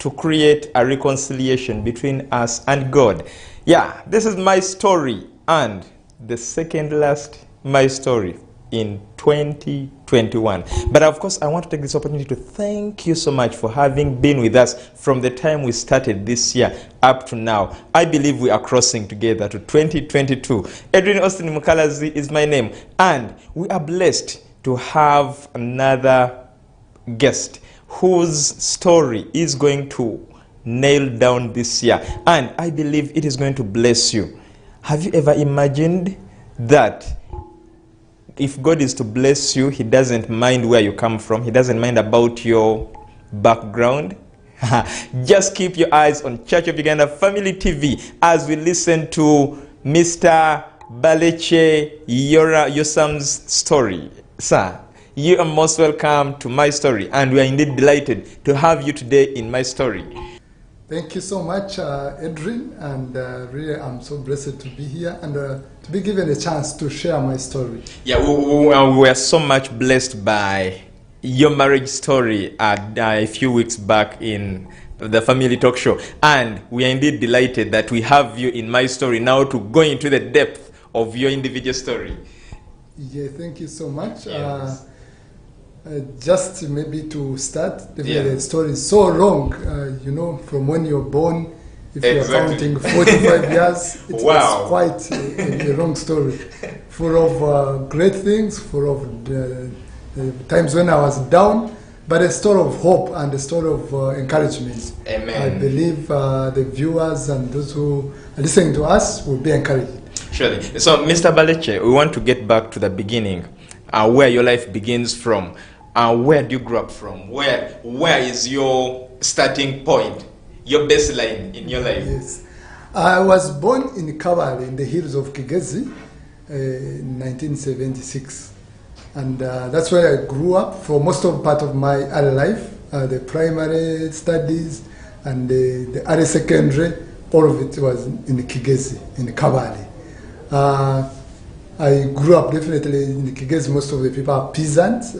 to create a reconciliation between us and God. Yeah, this is my story and the second last my story in 2021. But of course, I want to take this opportunity to thank you so much for having been with us from the time we started this year up to now. I believe we are crossing together to 2022. Edrine Osteen Mukalazi is my name, and we are blessed to have another guest whose story is going to nail down this year, and I believe it is going to bless you. Have you ever imagined that if God is to bless you, he doesn't mind where you come from, he doesn't mind about your background? Just keep your eyes on Church of Uganda Family TV as we listen to Mr. Barekye Yosamu's story. Sir, you are most welcome to my story, and we are indeed delighted to have you today in my story. Thank you so much, Edrine, and really I'm so blessed to be here and to be given a chance to share my story. Yeah, we were so much blessed by your marriage story a few weeks back in the family talk show, and we are indeed delighted that we have you in my story now to go into the depth of your individual story. Yeah, thank you so much. Yes. Just maybe to start, the story is so long, you know, from when you're born, if you're counting 45 years, it's quite a long story, full of great things, full of times when I was down, but a story of hope and a story of encouragement. Amen. I believe the viewers and those who are listening to us will be encouraged. Surely. So, Mr. Barekye, we want to get back to the beginning, where your life begins from. Where do you grow up from? Where is your starting point, your baseline in your life? Yes. I was born in Kabale, in the hills of Kigezi, in 1976. And that's where I grew up for most of part of my early life, the primary studies and the early secondary, all of it was in Kigezi, in Kabale. I grew up definitely in the Kigezi. Most of the people are peasants.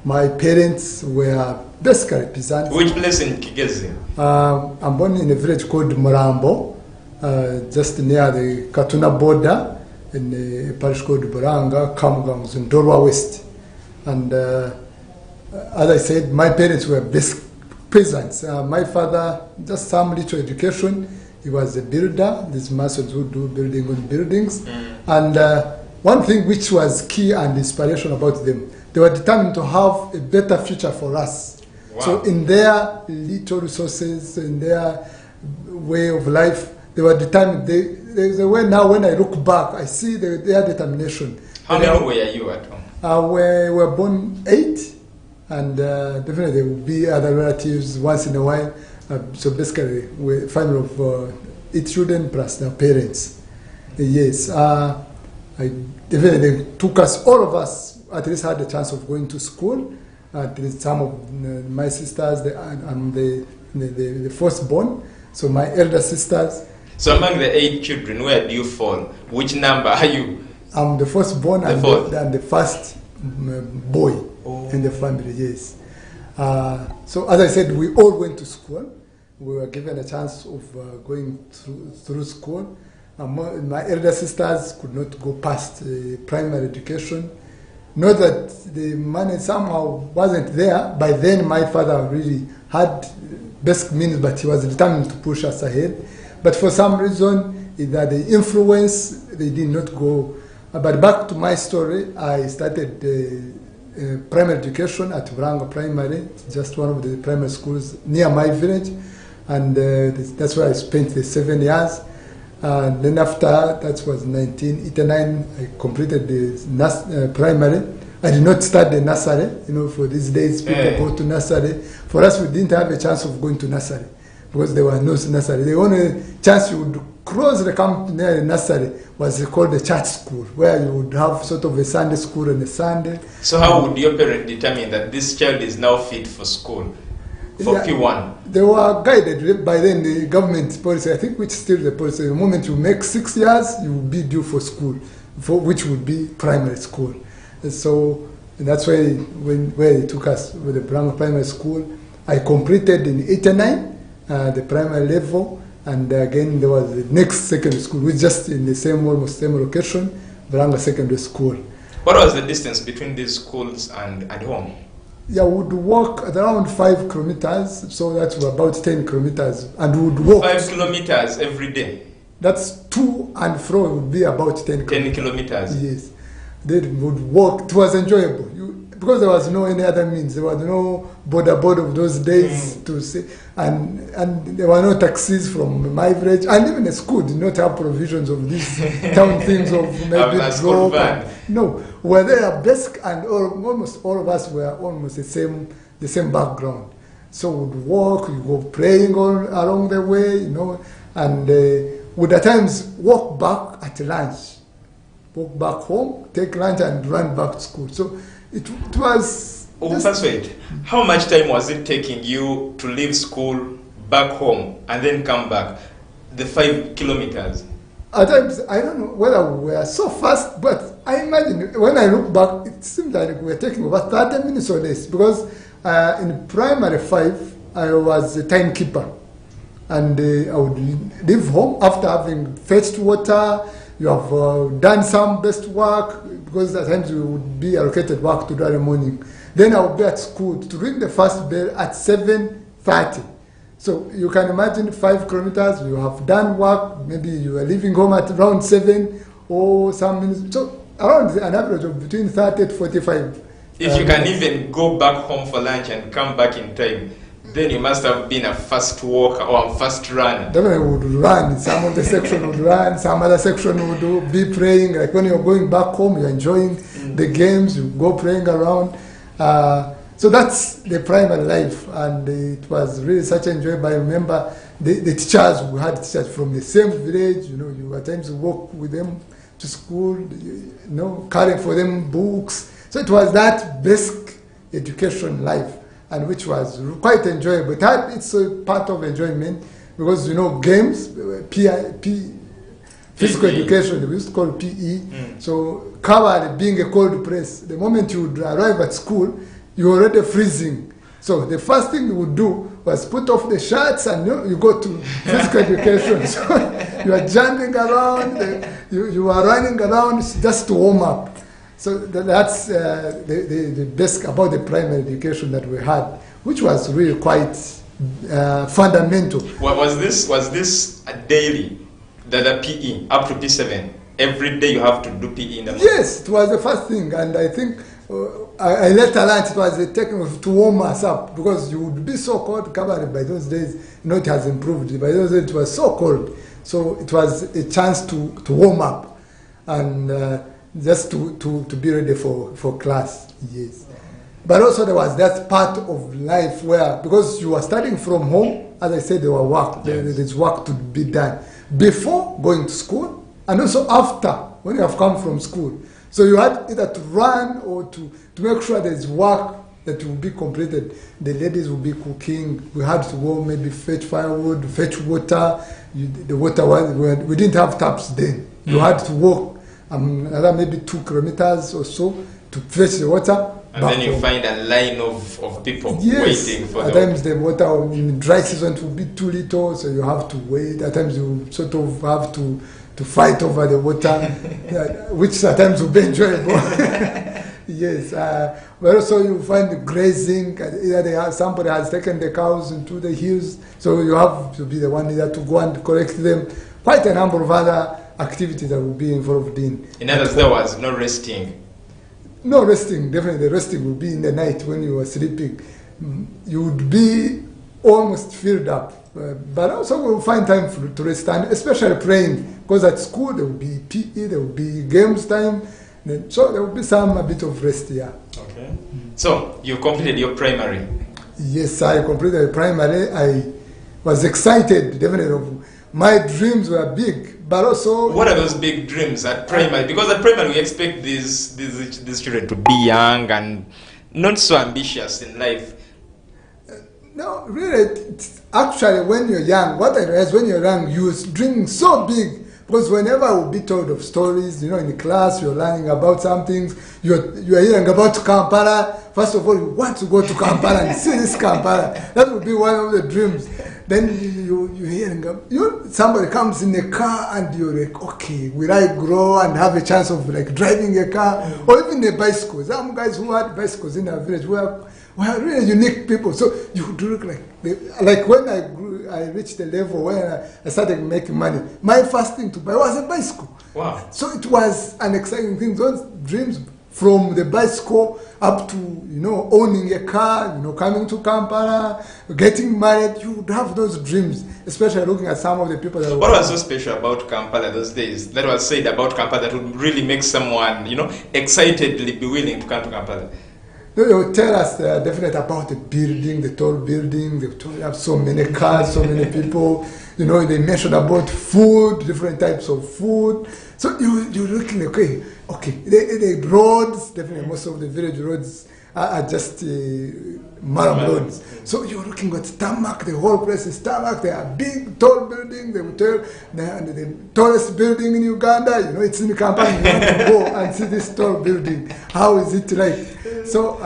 My parents were basically peasants. Which place in Kigezi? I'm born in a village called Murambo, just near the Katuna border, in a parish called Buranga, Kamugangs, in Dorwa West. And as I said, my parents were basic peasants. My father, just some little education. He was a builder. These masons who do building on buildings. And one thing which was key and inspiration about them, they were determined to have a better future for us. Wow. So in their little resources, in their way of life, they were determined. They were now, when I look back, I see their determination. How many were you at home? We were born 8, and definitely there will be other relatives once in a while. So basically, we're a family of 8 children plus their parents. Yes, they took us, all of us, at least had the chance of going to school. At least some of my sisters, I'm the firstborn, so my elder sisters. So among the 8 children, where do you fall? Which number are you? I'm the firstborn and the first boy in the family, yes. So as I said, we all went to school. We were given a chance of going through school. My elder sisters could not go past primary education. Not that the money somehow wasn't there. By then, my father really had basic means, but he was determined to push us ahead. But for some reason, either the influence, they did not go. But back to my story, I started primary education at Buranga Primary, just one of the primary schools near my village. And that's where I spent the 7 years. Then after, that was 1989, I completed the primary. I did not start the nursery. You know, for these days, people go to nursery. For us, we didn't have a chance of going to nursery because there were no nursery. The only chance you would cross the camp near the nursery was called the church school, where you would have sort of a Sunday school on a Sunday. So how would your parent determine that this child is now fit for school? For P1. They were guided by then the government policy, I think, which is still the policy. The moment you make 6 years, you will be due for school, which would be primary school. And so that's why where they took us with the Buranga Primary School. I completed in 89 the primary level, and again there was the next secondary school, which just in the same almost same location, Varanga Secondary School. What was the distance between these schools and home? Yeah, we would walk at around 5 kilometers, so that's about 10 kilometers, and we would walk 5 kilometers every day. That's to and fro would be about 10 kilometers. Yes. They would walk. It was enjoyable. Because there was no any other means. There was no border of those days to say, and there were no taxis from my village, and even the school did not have provisions of these town things of maybe drop. No, we were there basic, and almost all of us were almost the same background. So we'd walk, we go praying all along the way, and would at times walk back at lunch, walk back home, take lunch, and run back to school. So it was. First, wait. How much time was it taking you to leave school, back home, and then come back? The 5 kilometers. At times, I don't know whether we were so fast, but I imagine when I look back, it seemed like we were taking about 30 minutes or less. Because in primary 5, I was a timekeeper. And I would leave home after having fetched water. You have done some best work, because at times you would be allocated work to do in the morning. Then I would be at school to ring the first bell at 7:30. So you can imagine 5 kilometers, you have done work, maybe you are leaving home at around 7 or some minutes. So around an average of between 30 to 45. If you can even go back home for lunch and come back in time, then you must have been a fast walker or a fast runner. Definitely would run. Some of the section would run, some other section would be praying. Like when you're going back home, you're enjoying the games, you go praying around. So that's the primary life, and it was really such enjoyable. I remember the teachers, we had teachers from the same village, you at times walk with them to school, carry for them books. So it was that basic education life, and which was quite enjoyable. It's a part of enjoyment because, games, physical education, we used to call PE. So covered being a cold press. The moment you would arrive at school, you're already freezing. So the first thing you would do was put off the shirts and you go to physical education. So you are jumping around, you are running around just to warm up. So that's the best about the primary education that we had, which was really quite fundamental. Was this a daily, the PE up to P7? Every day you have to do PE in the morning? Yes, it was the first thing, and I think I later learned it was a technique to warm us up, because you would be so cold. Covered by those days, it has improved. By those days it was so cold, so it was a chance to warm up and just to be ready for class. Yes, but also there was that part of life where, because you were studying from home, as I said, there were work. Yes. There's work to be done before going to school, and also after when you have come from school. So you had either to run or to make sure there's work that will be completed. The ladies will be cooking. We had to go maybe fetch firewood, fetch water. The water we didn't have taps then. You had to walk another maybe 2 kilometers or so to fetch the water. And then you find a line of people waiting for at times the water in dry season will be too little, so you have to wait. At times you sort of have to fight over the water, which at times will be enjoyable. Yes, but also you find the grazing. Either somebody has taken the cows into the hills, so you have to be the one either to go and collect them. Quite a number of other activities that will be involved in. In other words, there was no resting. No resting. Definitely, the resting will be in the night when you are sleeping. You would be almost filled up. But also we'll find time to rest, and especially praying, because at school there will be PE, there will be games time, so there will be a bit of rest here. Okay. So you completed your primary? Yes, I completed primary. I was excited, definitely. My dreams were big, but also... What are those big dreams at primary? Because at primary we expect these children to be young and not so ambitious in life. No, really, actually, when you're young, what I realized when you're young, you're dreaming so big. Because whenever I would be told of stories, in class, you're learning about some things, you're hearing about Kampala. First of all, you want to go to Kampala and see this Kampala. That would be one of the dreams. Then you're hearing, somebody comes in a car and you're like, okay, will I grow and have a chance of like driving a car or even a bicycle? Some guys who had bicycles in our village were really unique people. So you would look like when I grew, I reached the level where I started making money. My first thing to buy was a bicycle. Wow! So it was an exciting thing. Those dreams from the bicycle up to owning a car, coming to Kampala, getting married. You would have those dreams, especially looking at some of the people that. What was so special about Kampala those days? That was said about Kampala that would really make someone, excitedly be willing to come to Kampala. They will tell us definitely about the building, the tall building. They will have so many cars, so many people. They mentioned about food, different types of food. So you're looking like, okay. The roads, definitely most of the village roads are just mud roads. So you're looking at tarmac, the whole place is tarmac. There are big, tall buildings. They will tell the tallest building in Uganda, it's in Kampala. You want to go and see this tall building. How is it like? So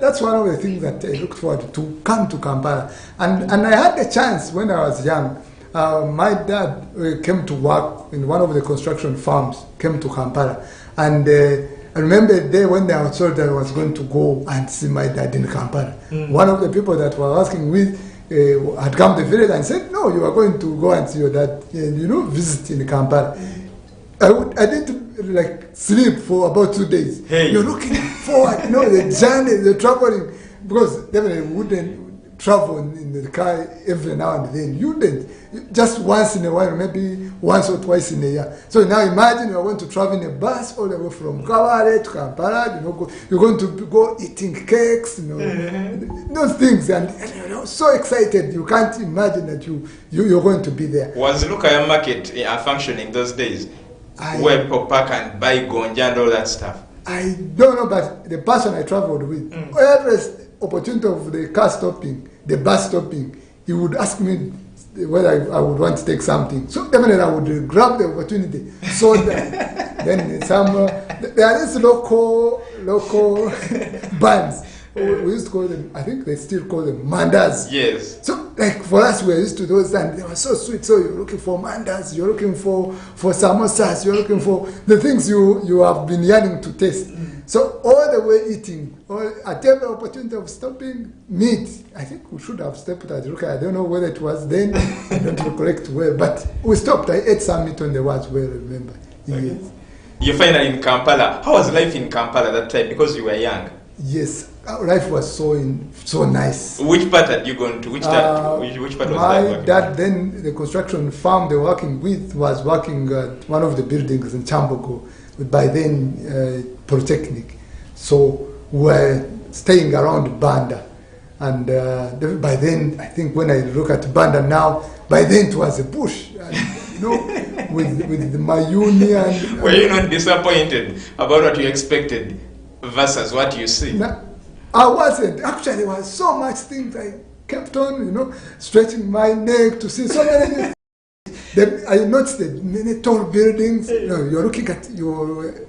that's one of the things that I looked forward to come to Kampala. And I had the chance when I was young. My dad came to work in one of the construction firms, came to Kampala. And I remember a day when I was told that I was going to go and see my dad in Kampala. One of the people that were asking with had come to the village and said, no, you are going to go and see your dad, visit in Kampala. I didn't sleep for about 2 days. Hey. You're looking forward, the journey, the traveling, because definitely wouldn't travel in the car every now and then. You didn't. Just once in a while, maybe once or twice in a year. So now imagine you're going to travel in a bus all the way from Kawale to Kampala. You're going to go eating cakes, those things, and you're so excited. You can't imagine that you're going to be there. Was Lukaya market functioning those days? Where people park and buy gonja and all that stuff? I don't know, but the person I traveled with, every opportunity of the car stopping, the bus stopping, he would ask me whether I would want to take something. So definitely I would grab the opportunity. So then there are these local bands. We used to call them, I think they still call them mandas. Yes. So for us, we were used to those, and they were so sweet. So you're looking for mandas, you're looking for samosas, you're looking for the things you have been yearning to taste. So all the way eating, at every opportunity of stopping, meat. I think we should have stopped at Ruka. I don't know whether it was then. I don't recollect well, but we stopped. I ate some meat on the way as well, remember. Okay. Yes. You're finally in Kampala. How was life in Kampala that time? Because you were young. Yes, life was so nice. Which part had you gone to? Which part was my dad, then the construction firm they were working with was working at one of the buildings in Chambogo, by then Polytechnic. So we were staying around Banda. And by then, I think when I look at Banda now, by then it was a bush. And, with the Mayuni and... Were you not disappointed about what you expected versus what you see? No, I wasn't. Actually, there was so much things I kept on, stretching my neck to see so many things. Then I noticed the many tall buildings. You're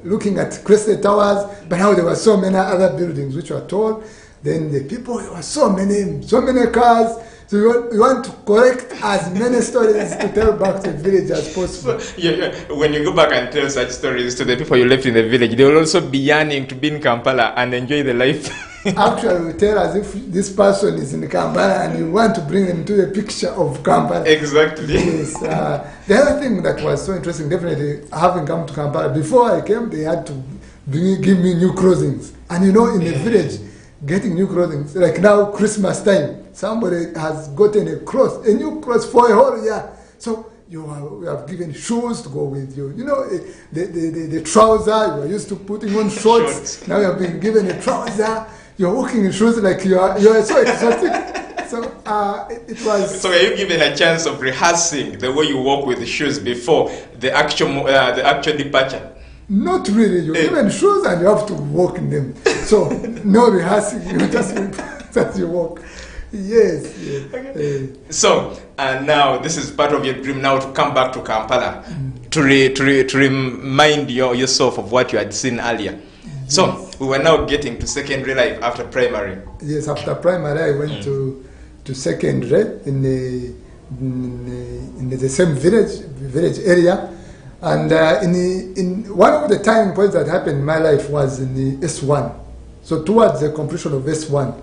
looking at crested towers, but now there were so many other buildings which were tall. Then the people, there were so many cars. So you want to collect as many stories to tell back to the village as possible. When you go back and tell such stories to the people you left in the village, they will also be yearning to be in Kampala and enjoy the life. Actually, we tell as if this person is in Kampala and you want to bring them to the picture of Kampala. Exactly. Yes. The other thing that was so interesting, definitely having come to Kampala, before I came, they had to give me new clothing. And in the village, getting new clothing, like now Christmas time, somebody has gotten a new clothes for a whole year. So you have given shoes to go with you. The trouser, you are used to putting on shorts. Now you have been given a trouser. You're walking in shoes like you are so exotic. So it was... So were you given a chance of rehearsing the way you walk with the shoes before the actual departure? Not really. You're given shoes and you have to walk in them. So no rehearsing. You just as you walk. Yes. Okay. So now this is part of your dream now to come back to Kampala. to remind yourself of what you had seen earlier. Yes. So we were now getting to secondary life after primary. Yes, after primary I went to secondary in the same village area, and in one of the turning points that happened in my life was in the S1. So towards the completion of S1,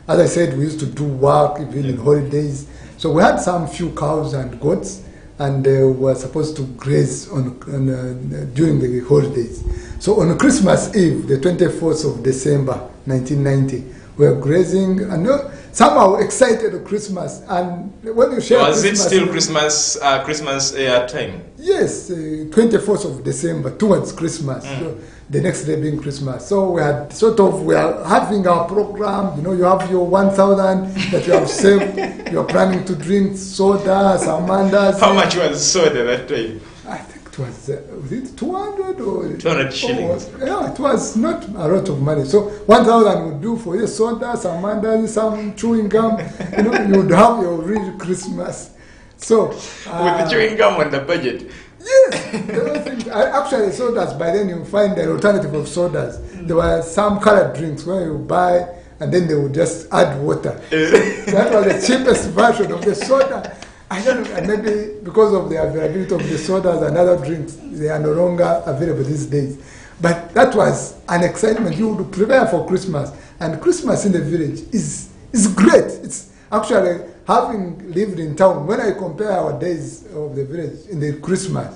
as I said, we used to do work even in holidays. So we had some few cows and goats, and we were supposed to graze during the holidays. So on Christmas Eve, the 24th of December, 1990, we were grazing, and somehow excited of Christmas. And when you share was Christmas, it still Christmas time? Yes, 24th of December, towards Christmas. So the next day being Christmas. So we are having our program. You have your 1,000 that you have saved. You are planning to drink soda, samandas. How much was soda that time? I think it was 200 or 200 shillings. Yeah, it was not a lot of money. So 1,000 would do for your soda, samandas, some chewing gum. You would have your real Christmas. So with the chewing gum on the budget. Yes, actually sodas, by then you find an alternative of sodas. There were some colored drinks where you buy and then they would just add water. That was the cheapest version of the soda. I don't know, maybe because of the availability of the sodas and other drinks, they are no longer available these days. But that was an excitement. You would prepare for Christmas, and Christmas in the village is great. It's actually, having lived in town, when I compare our days of the village in the Christmas,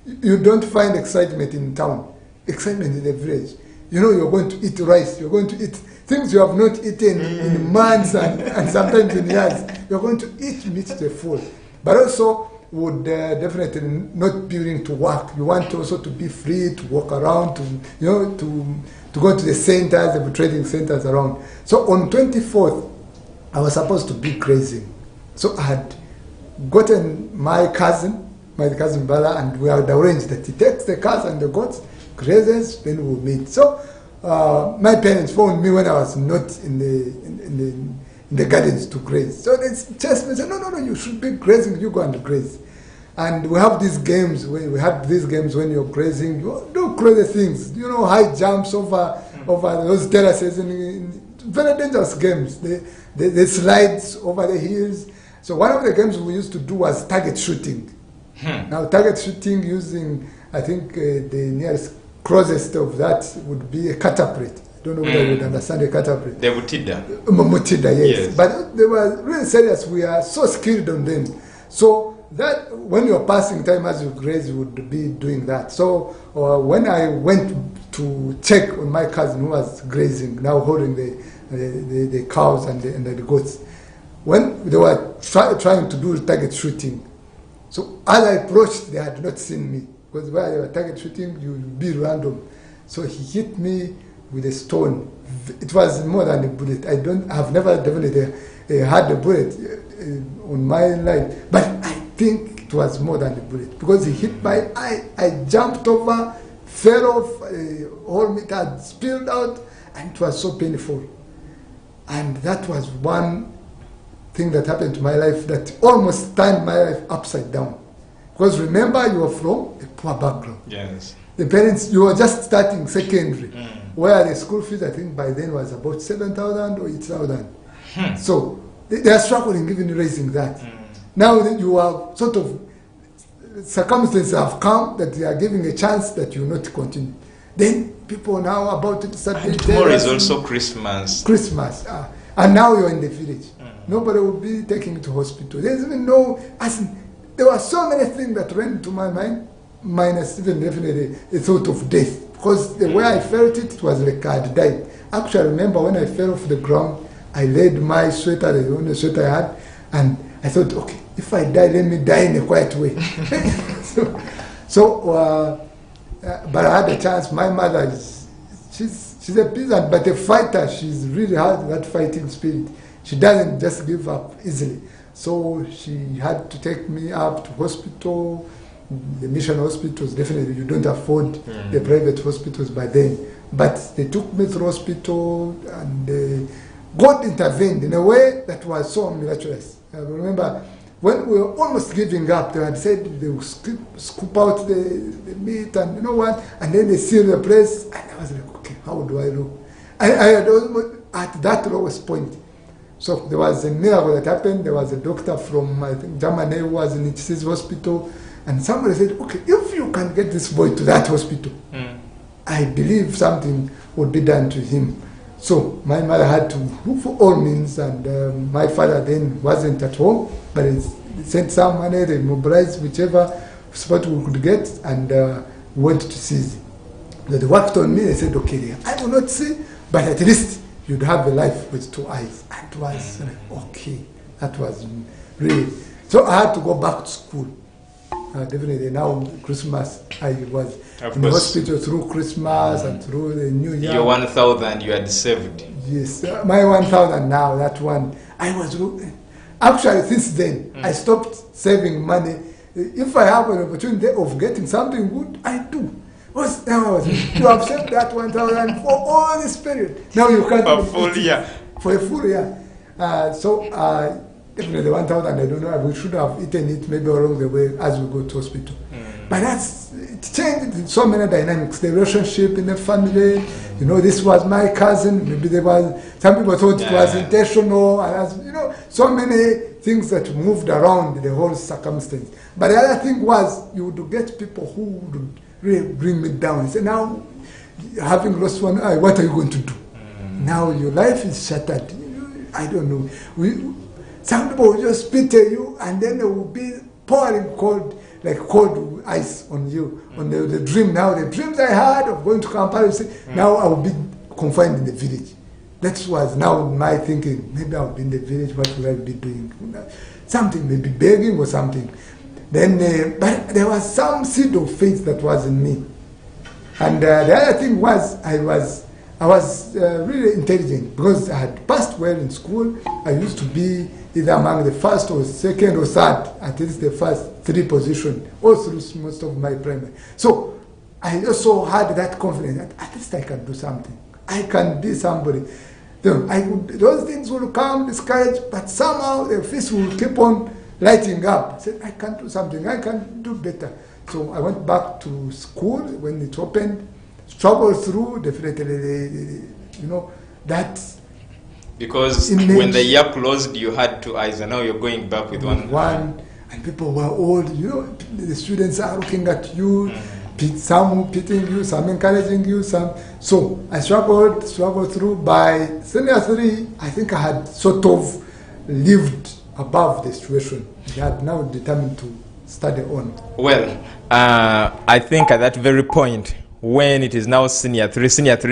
you don't find excitement in town, excitement in the village. You're going to eat rice, you're going to eat things you have not eaten in months and sometimes in years. You're going to eat meat to the full. But also would definitely not be willing to work. You want also to be free to walk around, to go to the centers, the trading centers around. So on 24th, I was supposed to be grazing. So I had gotten my cousin Bala, and we had arranged that he takes the cows and the goats, grazes, then we'll meet. So my parents phoned me when I was not in the gardens to graze. So they just said, no, you should be grazing, you go and graze. And we have these games, when you're grazing, you do crazy things, high jumps over those terraces, very dangerous games. The slides over the hills. So one of the games we used to do was target shooting. Now target shooting using, I think the nearest closest of that would be a catapult. I don't know whether you would understand a catapult. The Mutida. Mutida, yes. But they were really serious. We are so skilled on them. So that when you're passing time as you graze, you would be doing that. So when I went to check on my cousin who was grazing, now holding the cows and the goats, when they were trying to do target shooting, so as I approached, they had not seen me, because where they were target shooting, you would be random. So he hit me with a stone. It was more than a bullet. I've never definitely had a bullet on my life, but I think it was more than a bullet, because he hit my eye. I jumped over, fell off, all meat had spilled out, and it was so painful. And that was one thing that happened to my life that almost turned my life upside down. Because remember, you were from a poor background. Yes. The parents, you were just starting secondary, where the school fees, I think by then was about 7,000 or 8,000. So they are struggling even raising that. Now that you are sort of, circumstances have come that they are giving a chance that you will not continue. Then people now about to start. And tomorrow is also Christmas. And now you're in the village. Nobody will be taking you to hospital. There's even there were so many things that went into my mind, minus even definitely the thought of death. Because the way I felt it was like I had died. Actually, I remember when I fell off the ground, I laid my sweater, the only sweater I had, and I thought, okay, if I die, let me die in a quiet way. But I had a chance. My mother, she's a peasant, but a fighter. She's really had that fighting spirit. She doesn't just give up easily. So she had to take me up to hospital. The mission hospitals, definitely you don't afford the private hospitals by then. But they took me to hospital, and God intervened in a way that was so miraculous. I remember when we were almost giving up, they had said they would scoop out the meat and you know what, and then they seal the place, and I was like, okay, how do I look? I had almost at that lowest point. So there was a miracle that happened. There was a doctor from, I think, Germany who was in his hospital, and somebody said, okay, if you can get this boy to that hospital, I believe something would be done to him. So my mother had to look for all means, and my father then wasn't at home, but he sent some money, they mobilized whichever support we could get, and went to see. They worked on me, they said, okay, I will not see, but at least you'd have a life with 2 eyes. And it was like, okay, that was really. So I had to go back to school. Definitely now Christmas, I was in the hospital through Christmas and through the New Year. Your 1,000 you had saved. Yes, my 1,000 now, that one. I was, actually since then, I stopped saving money. If I have an opportunity of getting something good, I do. What's now? You have saved that 1,000 for all this period. Now you can't. For a full year. For a full year. Definitely the 1,000, I don't know. We should have eaten it maybe along the way as we go to hospital. But it changed so many dynamics. The relationship in the family. You know, this was my cousin. Maybe there was some people thought it was intentional. And you know, so many things that moved around the whole circumstance. But the other thing was you would get people who would really bring me down and say, now, having lost one eye, what are you going to do? Now your life is shattered. I don't know. Some people will just pity you, and then they will be pouring cold ice on you, on the dream. Now the dreams I had of going to Kampala, now I will be confined in the village. That was now my thinking. Maybe I'll be in the village. What will I be doing? Something, maybe begging or something. Then, but there was some seed of faith that was in me. And the other thing was, I was really intelligent because I had passed well in school. I used to be either among the first or second or third, at least the first 3 positions, all through most of my primary. So I also had that confidence that at least I can do something. I can be somebody. Those things will come discouraged, but somehow the face will keep on lighting up. I said, I can do something. I can do better. So I went back to school when it opened, struggled through, definitely, that. Because when the year closed, you had 2 eyes, and now you're going back with one. And people were old, the students are looking at you, some pitying you, some encouraging you, some. So I struggled through. By senior 3, I think I had sort of lived above the situation. I had now determined to study on. Well, I think at that very point, when it is now senior 3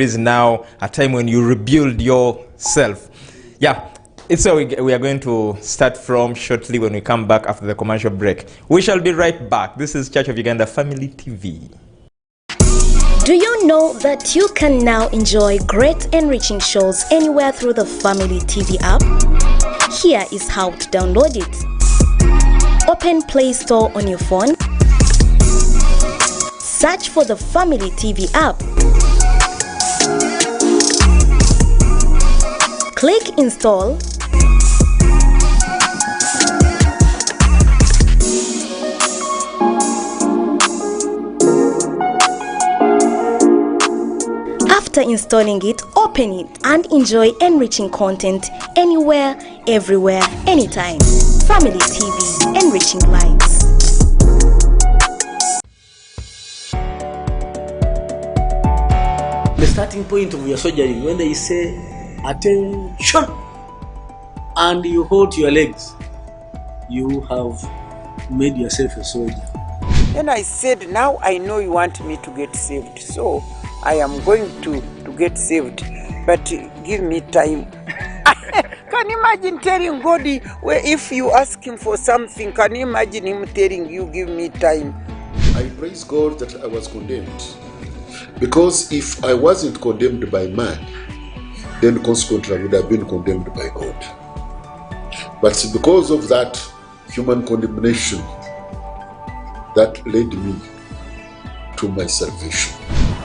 is now a time when you rebuild yourself. Yeah, it's where we are going to start from shortly when we come back after the commercial break. We shall be right back. This is Church of Uganda Family TV. Do you know that you can now enjoy great enriching shows anywhere through the Family TV app? Here is how to download it. Open Play Store on your phone. Search for the Family TV app. Click Install. After installing it, open it and enjoy enriching content anywhere, everywhere, anytime. Family TV, enriching lives. The starting point of your surgery, when they say attention and you hold your legs, you have made yourself a soldier. Then I said, now I know you want me to get saved, so I am going to get saved, but give me time. Can you imagine telling God, if you ask him for something, can you imagine him telling you, give me time? I praise God that I was condemned. Because if I wasn't condemned by man, then consequently I would have been condemned by God. But because of that human condemnation, that led me to my salvation.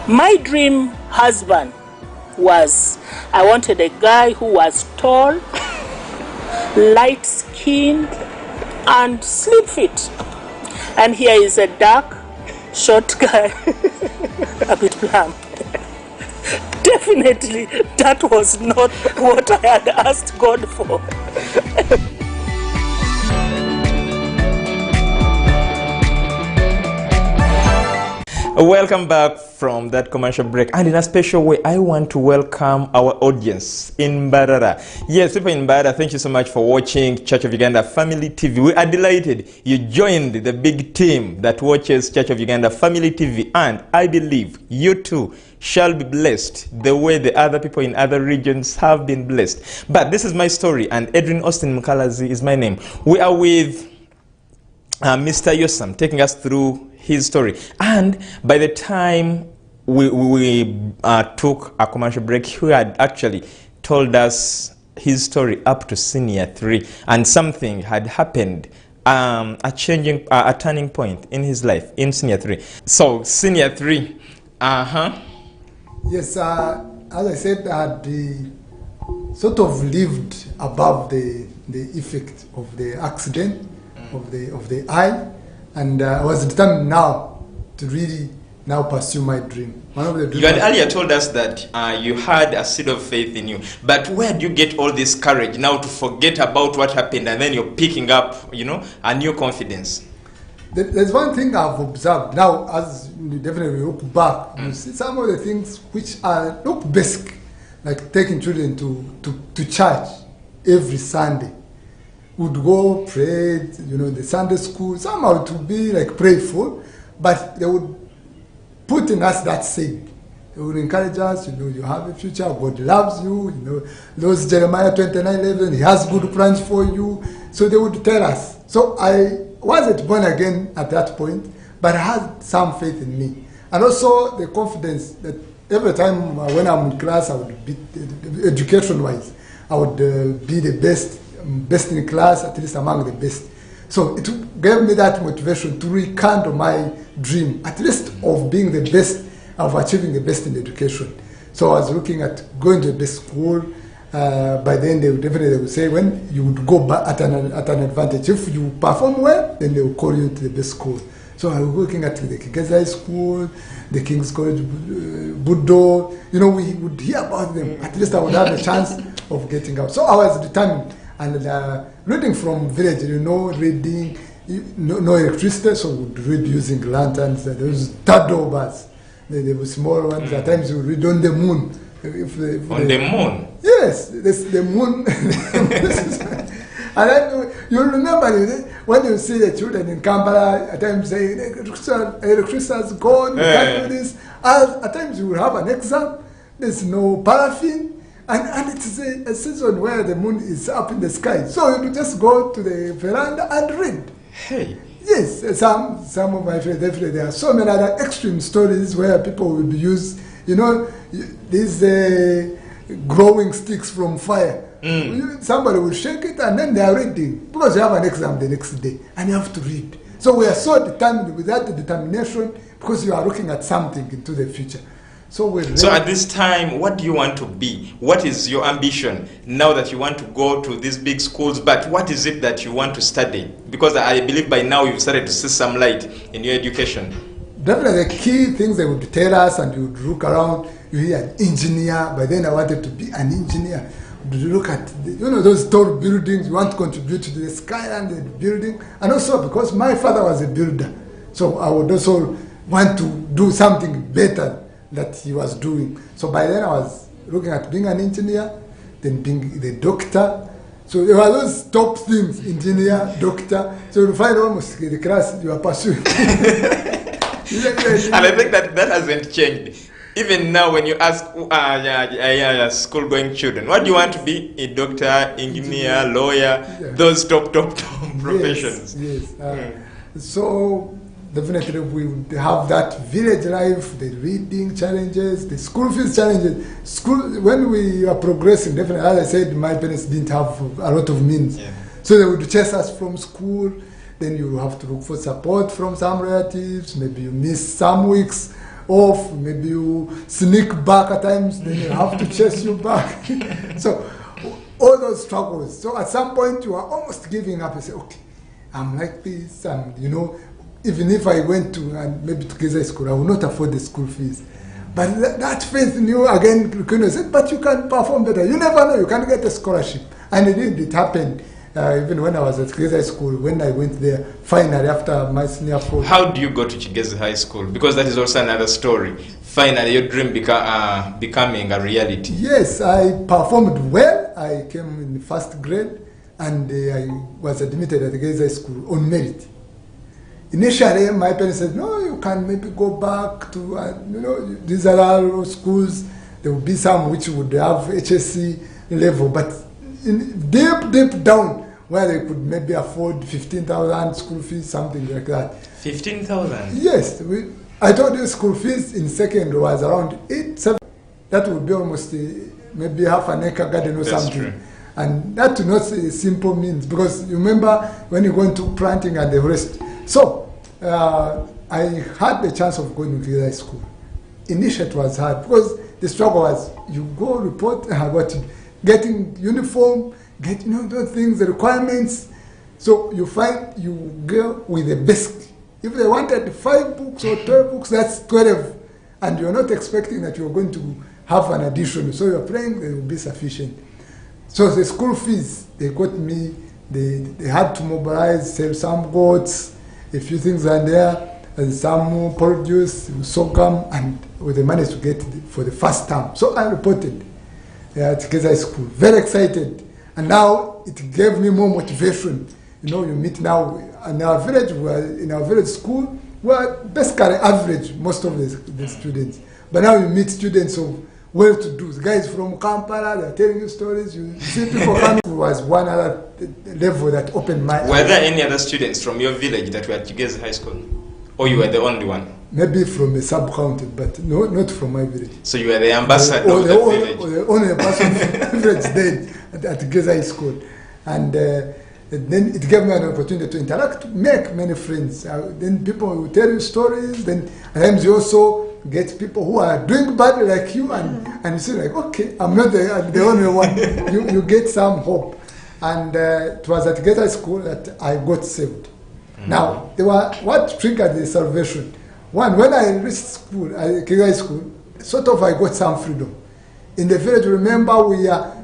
My dream husband was, I wanted a guy who was tall, light-skinned, and slim fit. And here is a dark, short guy, a bit plump. Definitely, that was not what I had asked God for. Welcome back from that commercial break, and in a special way I want to welcome our audience in Mbarara. Yes, people in Mbarara, thank you so much for watching Church of Uganda Family TV. We are delighted you joined the big team that watches Church of Uganda Family TV, and I believe you too shall be blessed the way the other people in other regions have been blessed. But this is my story, and Edrine Osteen Mukalazi is my name. We are with Mr. Yosamu taking us through his story, and by the time we took a commercial break, he had actually told us his story up to senior 3, and something had happened, a turning point in his life in senior 3. So senior 3, Yes, as I said, I had sort of lived above the effect of the accident of the eye. And I was determined now to really now pursue my dream. One of the dreams. You had earlier told us that you had a seed of faith in you, but where do you get all this courage now to forget about what happened and then you're picking up, a new confidence? There's one thing I've observed now, as you definitely look back, you see some of the things which are look basic, like taking children to church every Sunday. Would go pray, the Sunday school, somehow to be like prayerful, but they would put in us that seed. They would encourage us, you have a future, God loves you, those Jeremiah 29:11, he has good plans for you. So they would tell us. So I wasn't born again at that point, but I had some faith in me. And also the confidence that every time when I'm in class, I would be, education-wise, I would be the best in class, at least among the best. So it gave me that motivation to rekindle my dream, at least of being the best, of achieving the best in education. So I was looking at going to the best school. By then they would say when you would go back at an advantage. If you perform well, then they will call you to the best school. So I was looking at the Kigezi School, the King's College, Budo. We would hear about them. At least I would have a chance of getting out. So I was determined. And reading from village, reading, no electricity, so we would read using lanterns. Those tadobas, they were small ones. At times you read on the moon. On the moon? Yes, the moon. And then you remember when you see the children in Kampala, at times say, electricity has gone, you can't do this. At times you will have an exam, there's no paraffin. And it is a season where the moon is up in the sky. So you just go to the veranda and read. Hey. Yes, some of my friends, definitely, there are so many other extreme stories where people will use, these growing sticks from fire. Somebody will shake it and then they are reading. Because you have an exam the next day and you have to read. So we are so determined with that determination because you are looking at something into the future. So at this time, what do you want to be? What is your ambition now that you want to go to these big schools? But what is it that you want to study? Because I believe by now you've started to see some light in your education. Definitely the key things they would tell us, and you would look around, you hear an engineer. By then I wanted to be an engineer. You look at those tall buildings, you want to contribute to the skyline, the building. And also because my father was a builder, so I would also want to do something better that he was doing. So by then I was looking at being an engineer, then being the doctor. So there were those top things, engineer, doctor. So you find almost the class you are pursuing. And I think that hasn't changed. Even now when you ask school-going children, what do you want to be? A doctor, engineer, lawyer, those top professions. Yes. So definitely we would have that village life, the reading challenges, the school fees challenges. When we are progressing, definitely, as I said, my parents didn't have a lot of means. Yeah. So they would chase us from school. Then you have to look for support from some relatives. Maybe you miss some weeks off. Maybe you sneak back at times. Then you have to chase you back. So all those struggles. So at some point you are almost giving up and say, okay, I'm like this, and you know, even if I went to maybe to Geza school, I would not afford the school fees. But that faith in you again, said, but you can perform better. You never know, you can get a scholarship. And it happened even when I was at Geza school, when I went there, finally after my senior four. How do you go to Chigezi High School? Because that is also another story. Finally, your dream becoming a reality. Yes, I performed well. I came in the first grade, and I was admitted at the Geza school on merit. Initially, my parents said, no, you can maybe go back to, you know, these are all schools. There will be some which would have HSC level, but deep down, where they could maybe afford 15,000 school fees, something like that. 15,000? Yes. I told you school fees in secondary was around 7. That would be almost maybe half an acre garden or That's something. True. And that not a simple means, because you remember when you go into planting and the rest. So I had the chance of going to high school. Initially it was hard because the struggle was you go report getting uniform, getting those things, the requirements. So you find you go with the basic. If they wanted 5 books or 12 books, that's 12. And you're not expecting that you're going to have an addition. So you're praying it will be sufficient. So the school fees, they got me, they had to mobilize, sell some goats, a few things are there, and some produce, sorghum, and they managed to get for the first term. So I reported at Geza school, very excited. And now it gave me more motivation. You know, you meet now in our village, in our village school, we're basically average, most of the students. But now you meet students of well-to-do. Guys from Kampala, they're telling you stories. You see people coming. It was one other level that opened my eyes. Were there any other students from your village that were at Chigezi High School? Or you were the only one? Maybe from a sub-county, but no, not from my village. So you were the ambassador of the village? Or the only person from the village then at Chigezi High School. And then it gave me an opportunity to interact, make many friends. Then people will tell you stories. Then at times you also get people who are doing badly like you, and you see like, okay, I'm not the only one. you get some hope. And it was at Geza school that I got saved. Now, what triggered the salvation? One, when I reached school, Geza school, sort of I got some freedom. In the village, remember, we are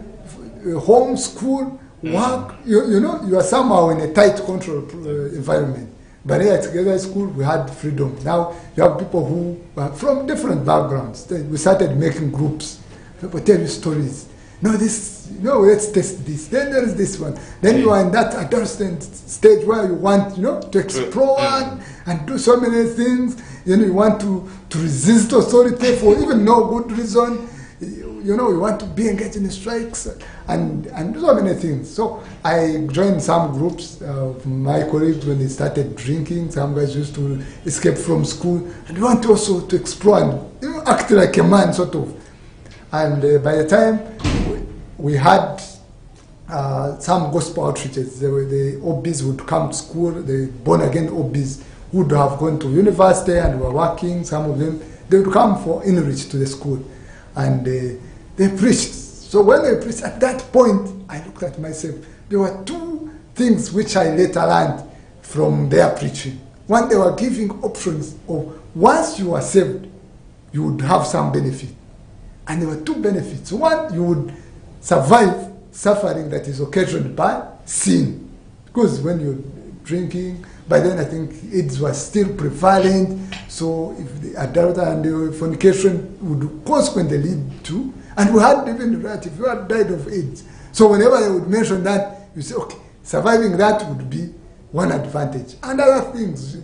home school, work, you know, you are somehow in a tight control environment. But here at Geza school, we had freedom. Now you have people who are from different backgrounds. We started making groups. People tell you stories. No, let's test this. Then there is this one. Then you are in that adolescent stage where you want, to explore and do so many things. You want to resist authority for even no good reason. You want to be engaged in strikes and do so many things. So I joined some groups of my colleagues when they started drinking. Some guys used to escape from school, and we want also to explore and act like a man, sort of. And by the time we had some gospel outreaches, the OBs would come to school, the born-again OBs would have gone to university and were working. Some of them, they would come for inreach to the school. And they preached. So when they preached, at that point, I looked at myself. There were 2 things which I later learned from their preaching. One, they were giving options of once you are saved, you would have some benefit. And there were 2 benefits. One, you would survive suffering that is occasioned by sin. Because when you're drinking, by then I think AIDS was still prevalent. So if the adultery and the fornication would consequently lead to, and we had even relatives who had died of AIDS. So whenever they would mention that, you say, okay, surviving that would be one advantage. And other things,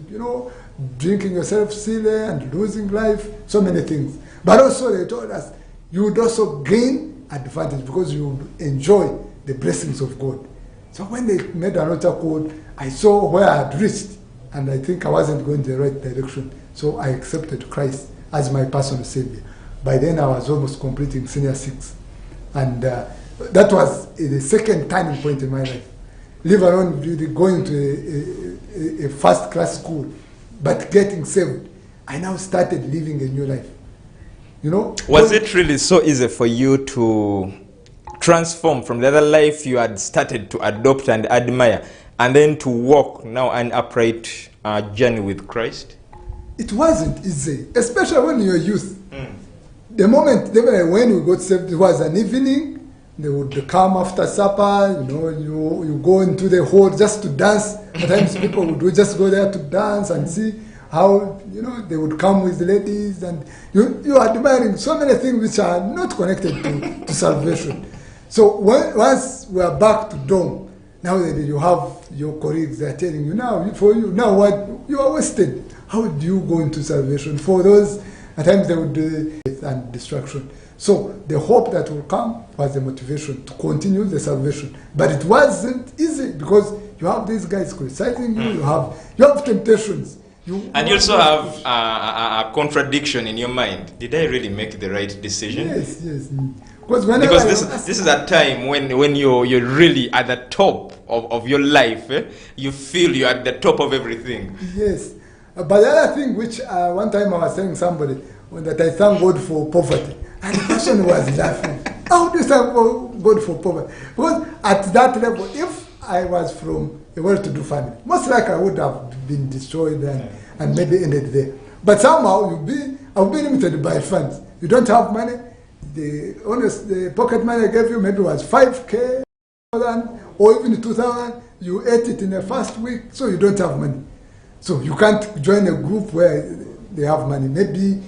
drinking yourself silly and losing life, so many things. But also they told us, you would also gain advantage because you would enjoy the blessings of God. So when they made an altar call, I saw where I had reached, and I think I wasn't going the right direction. So I accepted Christ as my personal Savior. By then I was almost completing senior 6. And that was the second turning point in my life. Leave alone really going to a first-class school, but getting saved. I now started living a new life. Was it really so easy for you to transform from the other life you had started to adopt and admire and then to walk now an upright journey with Christ? It wasn't easy, especially when you're youth. The moment when we got saved, it was an evening. They would come after supper, you go into the hall just to dance. At times people would just go there to dance and see how, they would come with the ladies, and you are admiring so many things which are not connected to salvation. So once we are back to dorm, now that you have your colleagues, they are telling you, now what, you are wasted. How do you go into salvation? For those, at times they would do death and destruction. So the hope that will come was the motivation to continue the salvation. But it wasn't easy because you have these guys criticizing you, you have temptations. And you also have a contradiction in your mind. Did I really make the right decision? Yes. Because this is a time when you're really at the top of your life. You feel you're at the top of everything. Yes. But the other thing which one time I was telling somebody, that I thank God for poverty. And the person was laughing. How do you thank God for poverty? Because at that level, if I was from a well-to-do family, most likely I would have been destroyed and maybe ended there. But somehow I'll be limited by funds. You don't have money. The pocket money I gave you maybe was 5K, or even 2,000. You ate it in the first week, so you don't have money. So you can't join a group where they have money. Maybe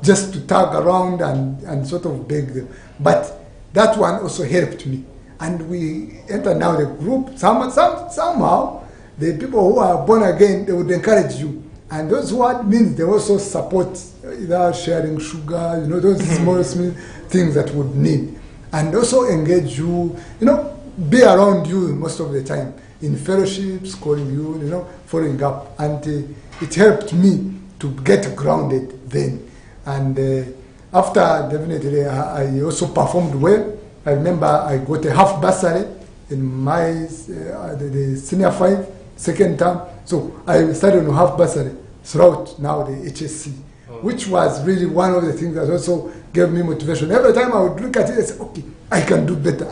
just to tag around and sort of beg them. But that one also helped me. And we enter now the group. Somehow, the people who are born again, they would encourage you. And those who are means they also support, either sharing sugar, those small things that would need. And also engage you, be around you most of the time. In fellowships, calling you, following up. And it helped me to get grounded then. And after, definitely, I also performed well. I remember I got a half bursary in my the senior 5, second term. So I started on half bursary throughout now the HSC, which was really one of the things that also gave me motivation. Every time I would look at it, I say, okay, I can do better.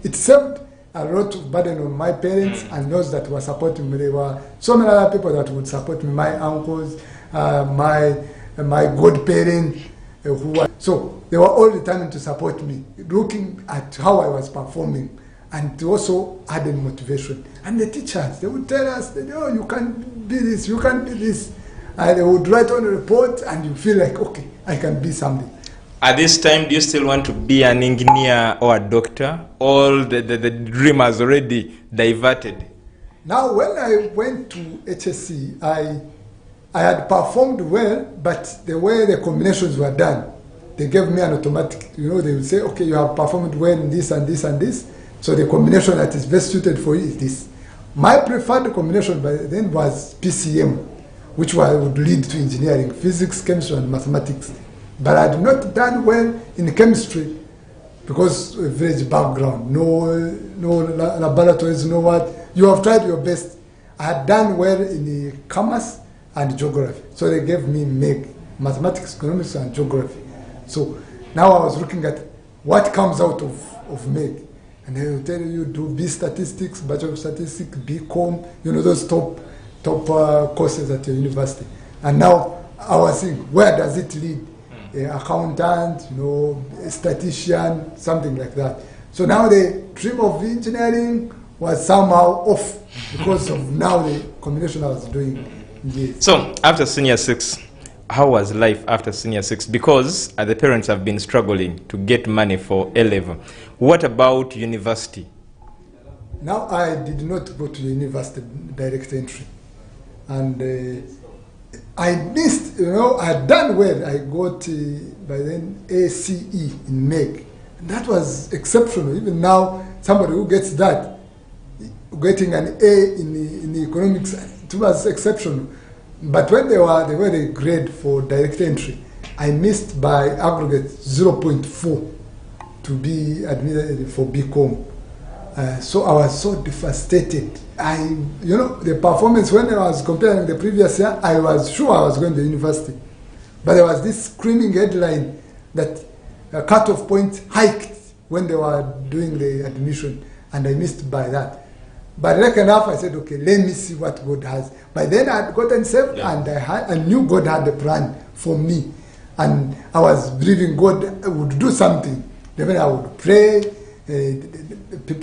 It saved a lot of burden on my parents and those that were supporting me. There were so many other people that would support me, my uncles, my godparents, so they were all determined to support me, looking at how I was performing, and also added motivation. And the teachers, they would tell us, you can't be this, you can't be this. And they would write on a report, and you feel like, okay, I can be something. At this time, do you still want to be an engineer or a doctor? All the dream has already diverted. Now, when I went to HSC, I had performed well, but the way the combinations were done, they gave me an automatic, they would say, okay, you have performed well in this and this and this, so the combination that is best suited for you is this. My preferred combination by then was PCM, which would lead to engineering, physics, chemistry, and mathematics. But I had not done well in chemistry because of village background, no laboratories, no what. You have tried your best. I had done well in the commerce and geography. So they gave me mathematics, economics, and geography. So now I was looking at what comes out of MEG. And they will tell you do B statistics, Bachelor of Statistics, BCom, those top courses at your university. And now I was saying, where does it lead? Accountant, a statistician, something like that. So now the dream of engineering was somehow off because of now the combination I was doing. Yes. So after senior 6, how was life after senior 6? Because the parents have been struggling to get money for A-level. What about university? Now I did not go to the university direct entry. And I missed, I had done well. I got by then ACE in MEG. And that was exceptional. Even now, somebody who gets that, getting an A in the economics, it was exceptional. But when they were the grade for direct entry, I missed by aggregate 0.4 to be admitted for BCom. So I was so devastated. The performance, when I was comparing the previous year, I was sure I was going to university. But there was this screaming headline that a cutoff point hiked when they were doing the admission, and I missed by that. But like enough, I said, okay, let me see what God has. By then I had gotten saved, and I knew God had a plan for me. And I was believing God would do something. Then I would pray.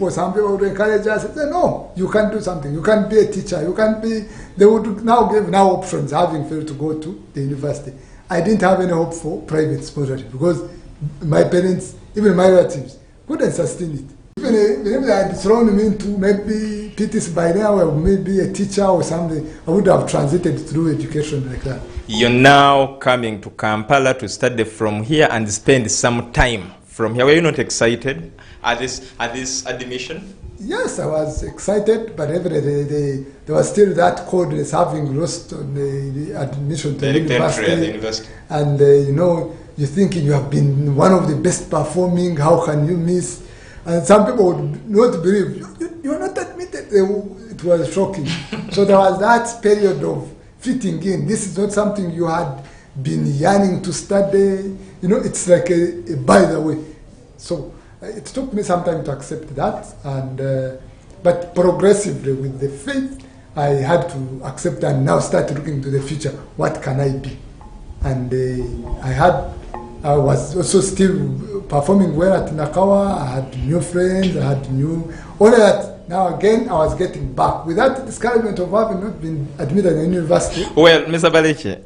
Some people would encourage us. Say, no, you can't do something. You can't be a teacher. You can't be. They would now give options, having failed to go to the university. I didn't have any hope for private sponsorship because my parents, even my relatives, couldn't sustain it. Even if they had thrown me into maybe PTs by now, or maybe a teacher or something, I would have transited through education like that. You're now coming to Kampala to study from here and spend some time from here. Were you not excited at this admission? Yes, I was excited, but every day there was still that coldness, having lost the admission to the university. And you're thinking you have been one of the best performing. How can you miss? And some people would not believe, you're not admitted. It was shocking. So there was that period of fitting in. This is not something you had been yearning to study. It's like a by the way. So it took me some time to accept that. But progressively with the faith, I had to accept and now start looking to the future. What can I be? And I was also still performing well at Nakawa. I had new friends. Only that now again I was getting back without discouragement of having not been admitted in university. Well, Mr. Barekye,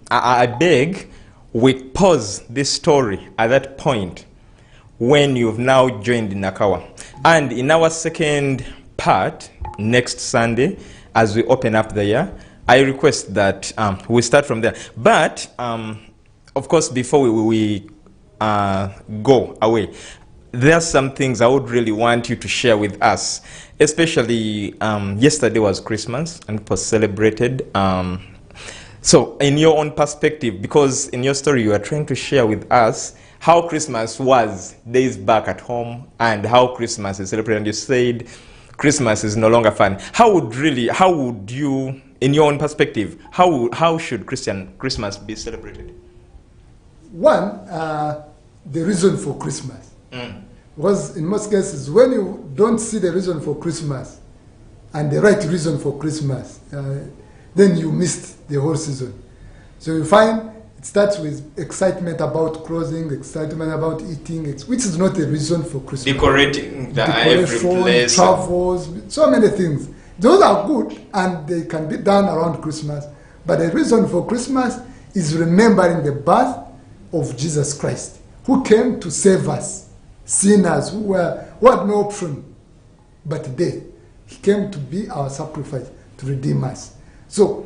I beg we pause this story at that point when you've now joined Nakawa. And in our second part, next Sunday, as we open up the year, I request that we start from there. But of course, before we go away, there are some things I would really want you to share with us. Especially, yesterday was Christmas and it was celebrated. So in your own perspective, because in your story you are trying to share with us how Christmas was days back at home and how Christmas is celebrated. And you said Christmas is no longer fun. How would you, in your own perspective, how should Christian Christmas be celebrated? One, the reason for Christmas. Because in most cases, when you don't see the reason for Christmas and the right reason for Christmas, then you missed the whole season. So you find it starts with excitement about clothing, excitement about eating, which is not a reason for Christmas. Decorating every place. Travels, so many things. Those are good and they can be done around Christmas. But the reason for Christmas is remembering the birth of Jesus Christ, who came to save us, sinners who had no option but death. He came to be our sacrifice, to redeem us. So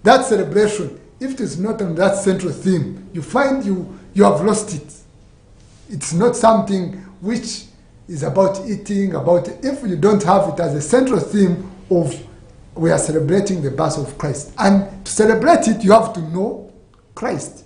that celebration, if it is not on that central theme, you find you have lost it. It's not something which is about eating, if you don't have it as a central theme of we are celebrating the birth of Christ. And to celebrate it, you have to know Christ.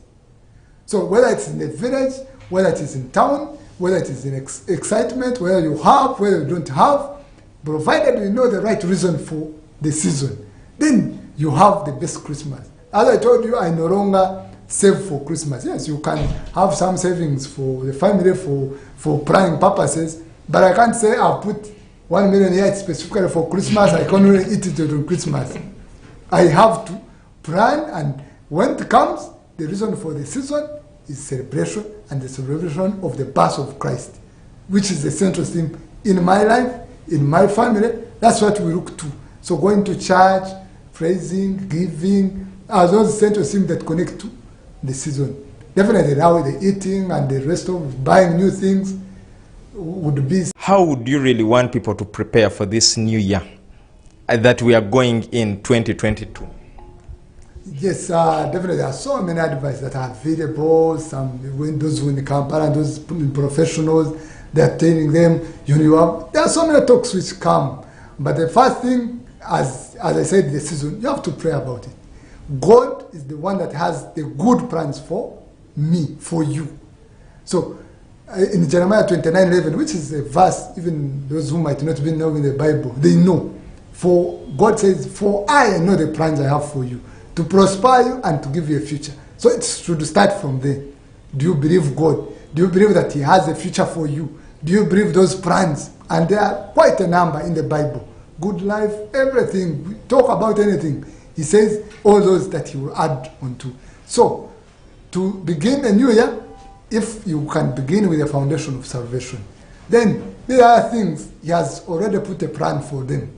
So whether it's in the village, whether it is in town, whether it is in excitement, whether you have, whether you don't have, provided you know the right reason for the season, then you have the best Christmas. As I told you, I no longer save for Christmas. Yes, you can have some savings for the family for planning purposes, but I can't say I'll put 1 million here specifically for Christmas. I can only eat it during Christmas. I have to plan, and when it comes, the reason for the season is celebration and the celebration of the birth of Christ, which is the central theme in my life, in my family. That's what we look to. So going to church, praising, giving, are those central themes that connect to the season. Definitely now the eating and the rest of buying new things would be. How would you really want people to prepare for this new year that we are going in 2022? Yes, definitely. There are so many advice that are available. Those who in Kampala and those professionals, they are telling them, there are so many talks which come. But the first thing, as I said, the season, you have to pray about it. God is the one that has the good plans for me, for you. So in Jeremiah 29:11, which is a verse, even those who might not be knowing the Bible, they know. For God says, for I know the plans I have for you, to prosper you and to give you a future. So it should start from there. Do you believe God? Do you believe that He has a future for you? Do you believe those plans? And there are quite a number in the Bible good life, everything. We talk about anything. He says all those that he will add onto. So, to begin a new year, if you can begin with a foundation of salvation, then there are things he has already put a plan for them.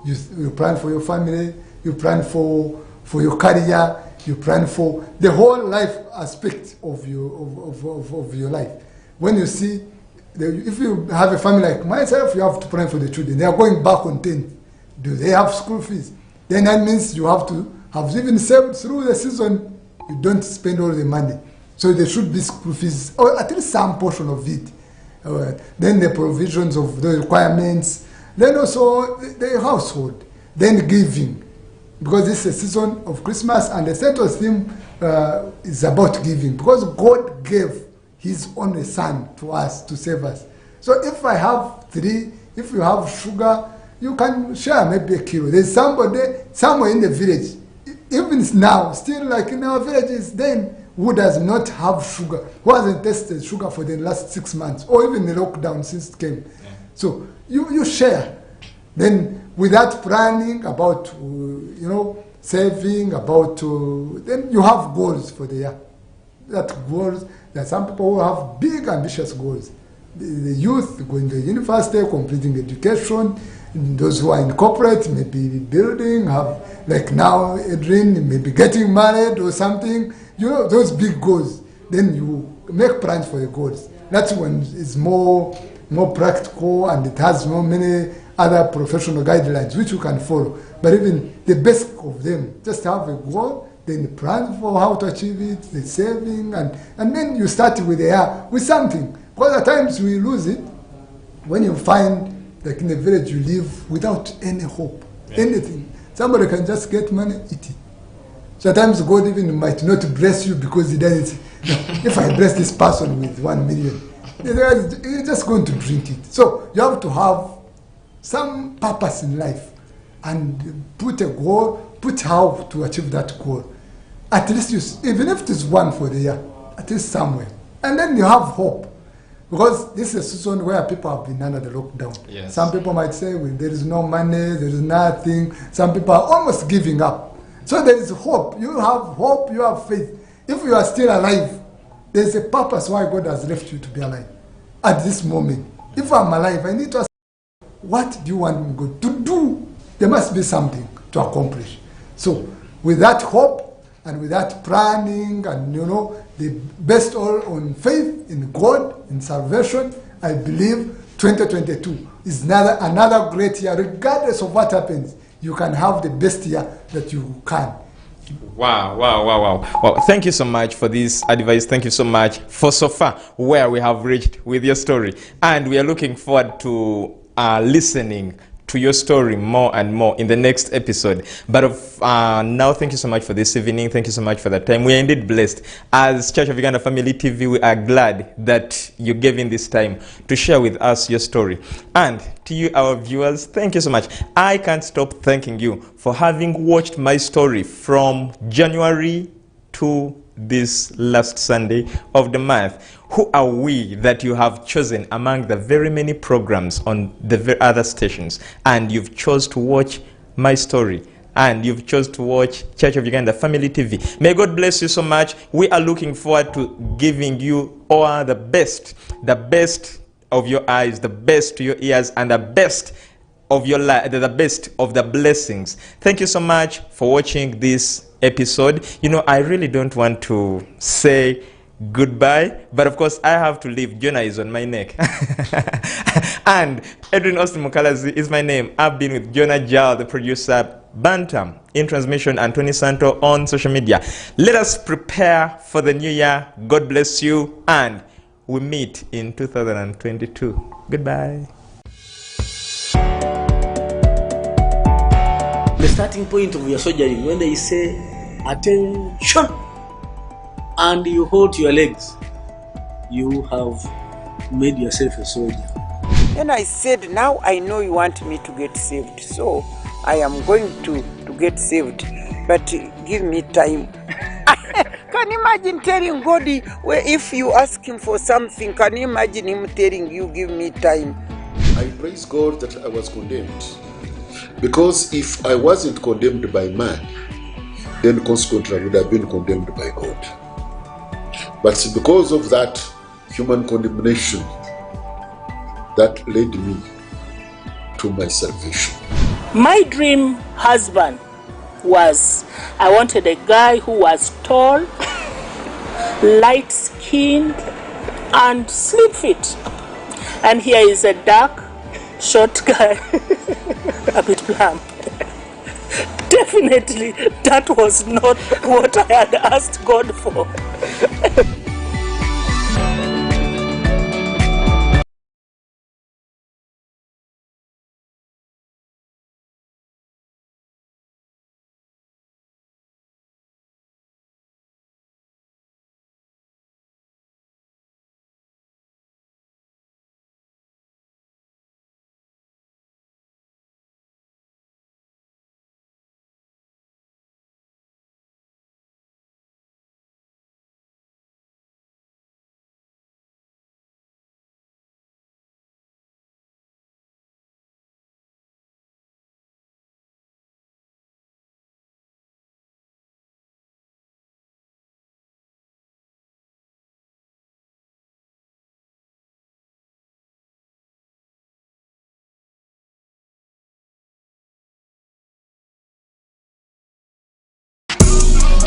You plan for your family, you plan for your career, you plan for the whole life aspect of your life. When you see, if you have a family like myself, you have to plan for the children. They are going back on 10th. Do they have school fees? Then that means you have to have even saved through the season. You don't spend all the money. So there should be school fees, or at least some portion of it. Then the provisions of the requirements. Then also the household. Then giving. Because this is a season of Christmas, and the central theme is about giving. Because God gave his only son to us to save us. So if I have 3, if you have sugar, you can share maybe a kilo. There's somebody somewhere in the village, even now, still like in our villages, then who does not have sugar, who hasn't tested sugar for the last 6 months, or even the lockdown since it came. Yeah. So you share. Then without planning about, saving, about, then you have goals for the year. That goals, there are some people who have big ambitious goals. The youth going to university, completing education, those who are in corporate, maybe building, have, like now, Edrine, maybe getting married or something, those big goals. Then you make plans for the goals. That's when it's more practical, and it has many other professional guidelines which you can follow. But even the basic of them, just have a goal, then plan for how to achieve it, the saving, and then you start with something. Because at times we lose it when you find, like in the village you live without any hope, anything. Somebody can just get money, eat it. Sometimes God even might not bless you because he doesn't. If I bless this person with 1 million, you're just going to drink it. So you have to have some purpose in life and put a goal, put how to achieve that goal. At least even if it is one for the year, at least somewhere. And then you have hope. Because this is a season where people have been under the lockdown. Yes. Some people might say, well, there is no money, there is nothing. Some people are almost giving up. So there is hope. You have hope, you have faith. If you are still alive, there is a purpose why God has left you to be alive at this moment. If I'm alive, I need to ask, what do you want God to do? There must be something to accomplish. So with that hope and with that planning and, the best all on faith in God, in salvation, I believe 2022 is another great year. Regardless of what happens, you can have the best year that you can. Wow. Well, thank you so much for this advice. Thank you so much for so far where we have reached with your story. And we are looking forward to listening to your story more and more in the next episode. But now, thank you so much for this evening. Thank you so much for the time. We are indeed blessed. As Church of Uganda Family TV, we are glad that you gave in this time to share with us your story. And to you, our viewers, thank you so much. I can't stop thanking you for having watched my story from January to this last Sunday of the month. Who are we that you have chosen among the very many programs on the other stations, and you've chose to watch my story, and you've chose to watch Church of Uganda Family TV? May God bless you so much. We are looking forward to giving you all the best of your eyes, the best to your ears, and the best of your life, the best of the blessings. Thank you so much for watching this episode. I really don't want to say goodbye, but of course I have to leave. Jonah is on my neck. And Edrine Osteen Mukalazi is my name. I've been with Jonah Jal, the producer, Bantam in transmission, and Tony Santo on social media. Let us prepare for the new year. God bless you, and we meet in 2022. Goodbye. The starting point of your soldering, when they say attention and you hold your legs, you have made yourself a soldier. And I said, now I know you want me to get saved, so I am going to get saved, but give me time. Can you imagine telling God, if you ask him for something, can you imagine him telling you, give me time? I praise God that I was condemned, Because if I wasn't condemned by man, then consequently I would have been condemned by God. But because of that human condemnation, that led me to my salvation. My dream husband was, I wanted a guy who was tall, light-skinned, and slim-fit. And here is a dark, short guy, a bit plump. Definitely, that was not what I had asked God for.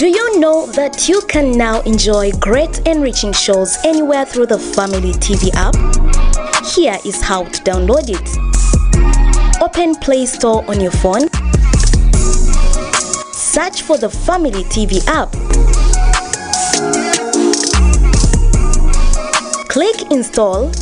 Do you know that you can now enjoy great enriching shows anywhere through the Family TV app? Here is how to download it. Open Play Store on your phone. Search for the Family TV app. Click Install